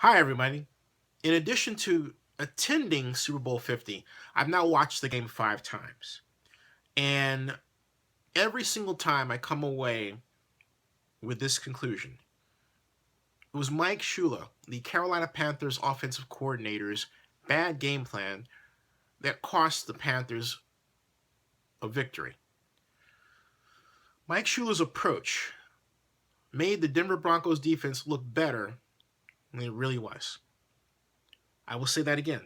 Hi, everybody. In addition to attending Super Bowl 50, I've now watched the game 5 times. And every single time I come away with this conclusion. It was Mike Shula, the Carolina Panthers offensive coordinator's bad game plan that cost the Panthers a victory. Mike Shula's approach made the Denver Broncos defense look better than it really was. I will say that again.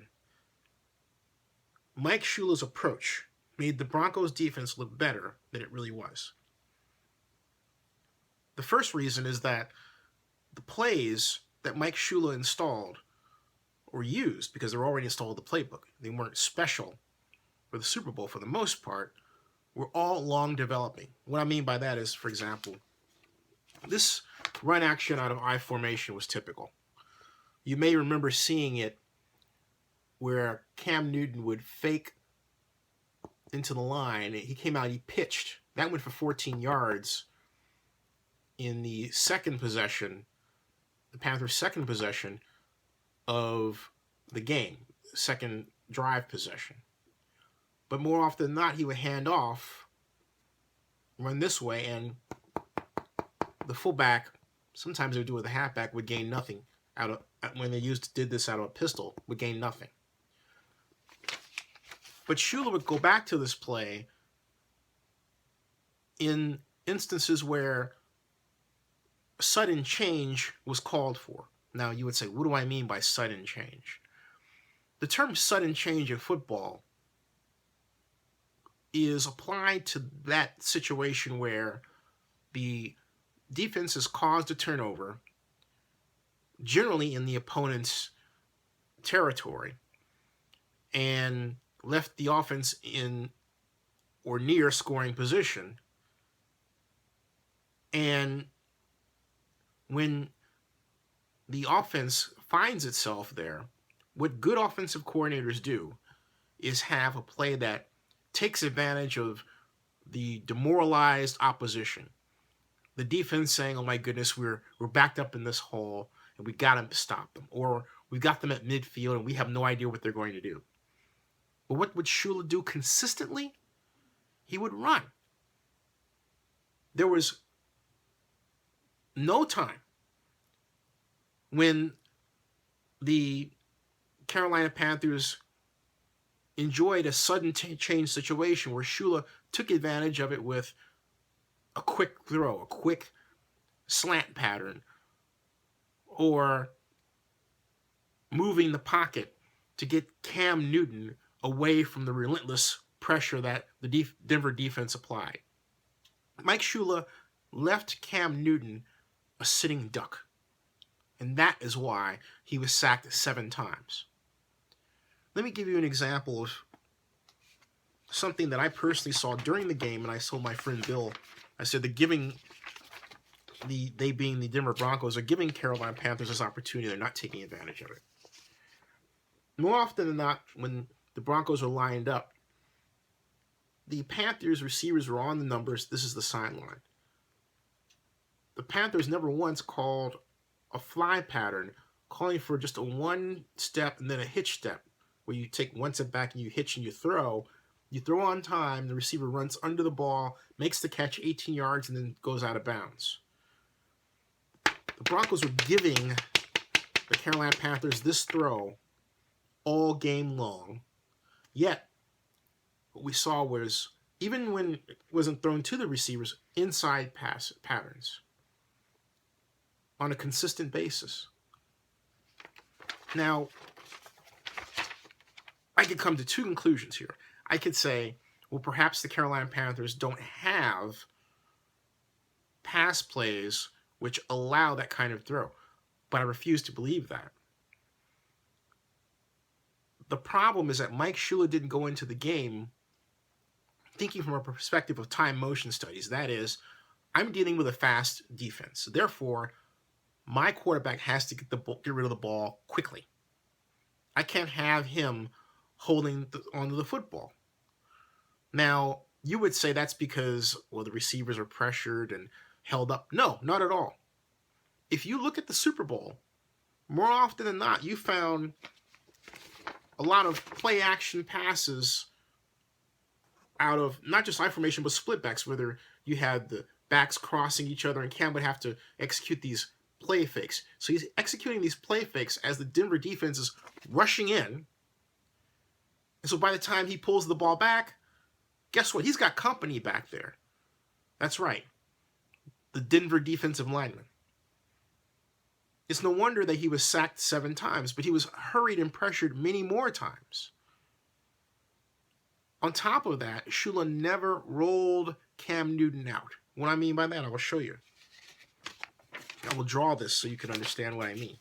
Mike Shula's approach made the Broncos defense look better than it really was. The first reason is that the plays that Mike Shula installed or used, because they were already installed in the playbook, they weren't special for the Super Bowl for the most part, were all long developing. What I mean by that is, for example, this run action out of I formation was typical. You may remember seeing it where Cam Newton would fake into the line. He came out, he pitched. That went for 14 yards in the second possession, the Panthers' second possession of the game, second drive possession. But more often than not, he would hand off, run this way, and the fullback, sometimes they would do it with the halfback, would gain nothing out of when they did this out of a pistol, would gain nothing. But Shula would go back to this play in instances where sudden change was called for. Now, you would say, what do I mean by sudden change? The term sudden change in football is applied to that situation where the defense has caused a turnover, generally in the opponent's territory, and left the offense in or near scoring position. And when the offense finds itself there, what good offensive coordinators do is have a play that takes advantage of the demoralized opposition. The defense saying, oh my goodness, we're backed up in this hole and we got to stop them. Or we got them at midfield and we have no idea what they're going to do. But what would Shula do consistently? He would run. There was no time when the Carolina Panthers enjoyed a sudden change situation where Shula took advantage of it with a quick throw, a quick slant pattern, or moving the pocket to get Cam Newton away from the relentless pressure that the Denver defense applied. Mike Shula left Cam Newton a sitting duck, and that is why he was sacked 7 times. Let me give you an example of something that I personally saw during the game, and I told my friend Bill, I said they being the Denver Broncos are giving Carolina Panthers this opportunity. They're not taking advantage of it. More often than not, when the Broncos are lined up, the Panthers receivers were on the numbers. This is the sideline. The Panthers never once called a fly pattern, calling for just a one step and then a hitch step, where you take one step back and you hitch and you throw. You throw on time, the receiver runs under the ball, makes the catch 18 yards, and then goes out of bounds. The Broncos were giving the Carolina Panthers this throw all game long. Yet, what we saw was, even when it wasn't thrown to the receivers, inside pass patterns on a consistent basis. Now, I could come to 2 conclusions here. I could say, well, perhaps the Carolina Panthers don't have pass plays which allow that kind of throw, but I refuse to believe that. The problem is that Mike Shula didn't go into the game thinking from a perspective of time motion studies. That is, I'm dealing with a fast defense. Therefore, my quarterback has to get rid of the ball quickly. I can't have him holding onto the football. Now, you would say that's because, well, the receivers are pressured and held up. No, not at all. If you look at the Super Bowl, more often than not, you found a lot of play action passes out of not just I formation, but split backs, whether you had the backs crossing each other and Cam would have to execute these play fakes. So he's executing these play fakes as the Denver defense is rushing in. And so by the time he pulls the ball back, guess what? He's got company back there. That's right. The Denver defensive lineman. It's no wonder that he was sacked 7 times, but he was hurried and pressured many more times. On top of that, Shula never rolled Cam Newton out. What I mean by that, I will show you. I will draw this so you can understand what I mean.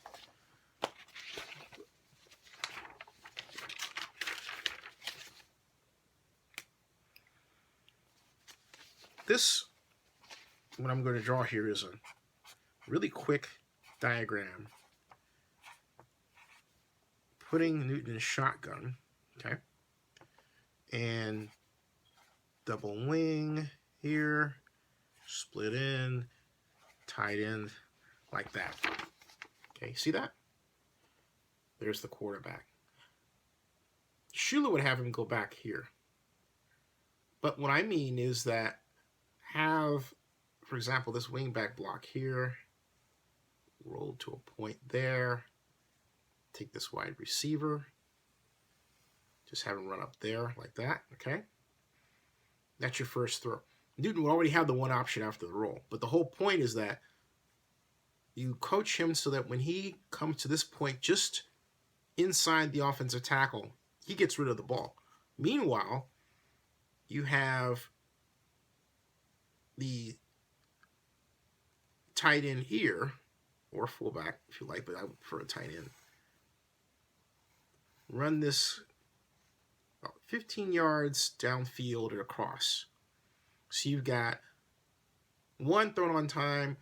This, what I'm going to draw here is a really quick diagram. Putting Newton in shotgun, okay? And double wing here, split in, tight end, like that. Okay, see that? There's the quarterback. Shula would have him go back here. But what I mean is that have, for example, this wingback block here, roll to a point there, take this wide receiver, just have him run up there like that, okay? That's your first throw. Newton would already have the one option after the roll, but the whole point is that you coach him so that when he comes to this point just inside the offensive tackle, he gets rid of the ball. Meanwhile, you have the tight end here, or fullback if you like, but I would prefer a tight end. Run this about 15 yards downfield and across. So you've got one thrown on time,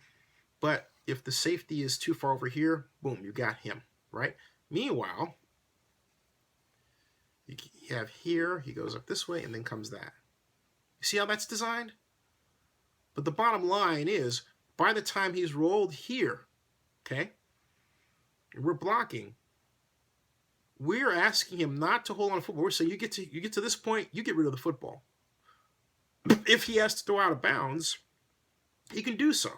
but if the safety is too far over here, boom, you got him, right? Meanwhile, you have here, he goes up this way, and then comes that. You see how that's designed? But the bottom line is, by the time he's rolled here, okay, we're blocking. We're asking him not to hold on to football. So you get to this point, you get rid of the football. If he has to throw out of bounds, he can do so.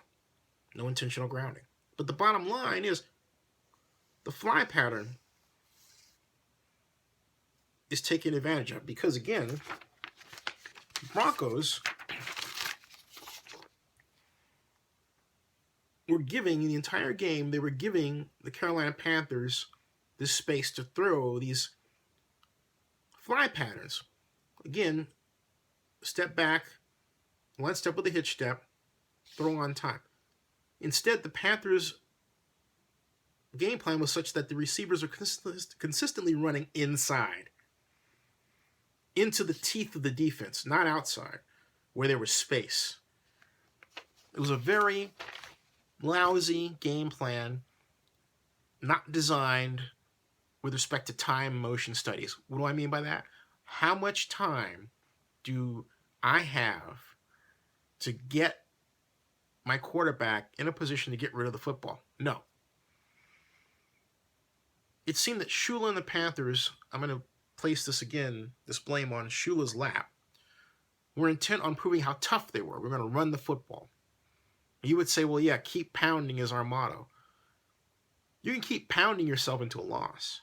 No intentional grounding. But the bottom line is the fly pattern is taken advantage of because, again, Broncos were giving, in the entire game, they were giving the Carolina Panthers this space to throw these fly patterns. Again, step back, one step with a hitch step, throw on time. Instead, the Panthers' game plan was such that the receivers are consistently running inside, into the teeth of the defense, not outside, where there was space. It was a very lousy game plan, not designed with respect to time motion studies. What do I mean by that? How much time do I have to get my quarterback in a position to get rid of the football? No. It seemed that Shula and the Panthers, I'm going to place this again, this blame on Shula's lap, were intent on proving how tough they were. We're going to run the football. You would say, well, yeah, keep pounding is our motto. You can keep pounding yourself into a loss.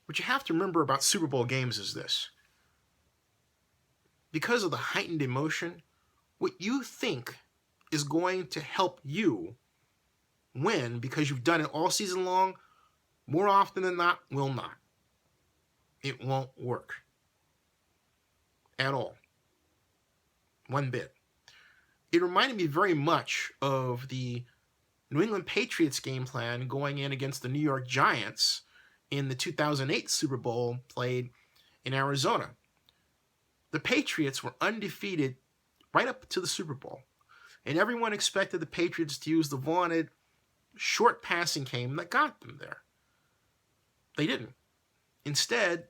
What you have to remember about Super Bowl games is this. Because of the heightened emotion, what you think is going to help you win because you've done it all season long, more often than not, will not. It won't work. At all. One bit. It reminded me very much of the New England Patriots game plan going in against the New York Giants in the 2008 Super Bowl played in Arizona. The Patriots were undefeated right up to the Super Bowl, and everyone expected the Patriots to use the vaunted short passing game that got them there. They didn't. Instead,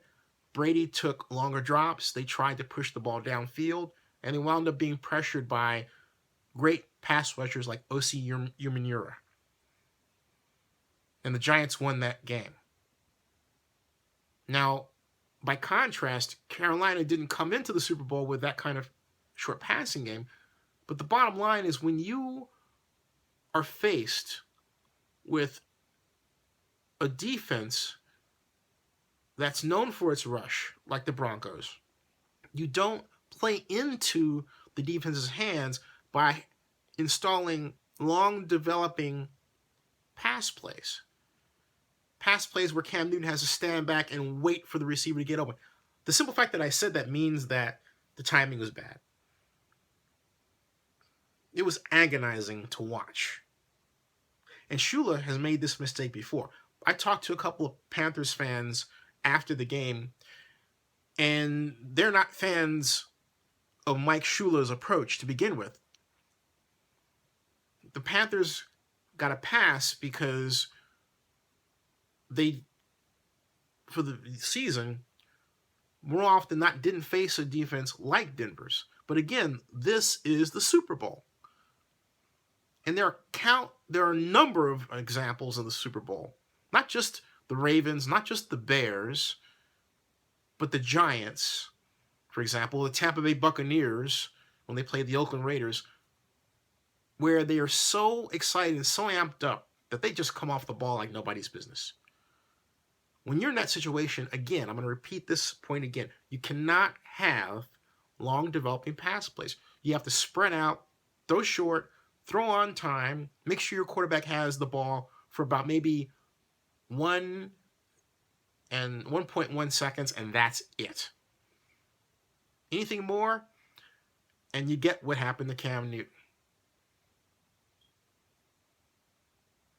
Brady took longer drops. They tried to push the ball downfield, and they wound up being pressured by great pass rushers like O.C. Umenyiora. And the Giants won that game. Now, by contrast, Carolina didn't come into the Super Bowl with that kind of short passing game. But the bottom line is when you are faced with a defense that's known for its rush, like the Broncos, you don't play into the defense's hands by installing long developing pass plays. Pass plays where Cam Newton has to stand back and wait for the receiver to get open. The simple fact that I said that means that the timing was bad. It was agonizing to watch. And Shula has made this mistake before. I talked to a couple of Panthers fans after the game, and they're not fans of Mike Shula's approach to begin with. The Panthers got a pass because they, for the season, more often than not, didn't face a defense like Denver's. But again, this is the Super Bowl. And there are a number of examples of the Super Bowl. Not just the Ravens, not just the Bears, but the Giants. For example, the Tampa Bay Buccaneers, when they played the Oakland Raiders, where they are so excited and so amped up that they just come off the ball like nobody's business. When you're in that situation, again, I'm going to repeat this point again. You cannot have long developing pass plays. You have to spread out, throw short, throw on time, make sure your quarterback has the ball for about maybe 1.1 seconds, and that's it. Anything more, and you get what happened to Cam Newton.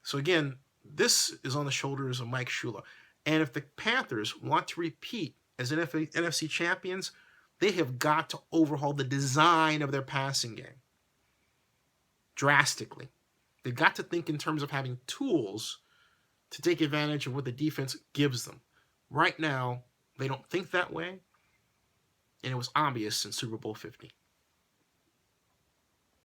So again, this is on the shoulders of Mike Shula. And if the Panthers want to repeat as NFC champions, they have got to overhaul the design of their passing game drastically. They've got to think in terms of having tools to take advantage of what the defense gives them. Right now, they don't think that way, and it was obvious in Super Bowl 50.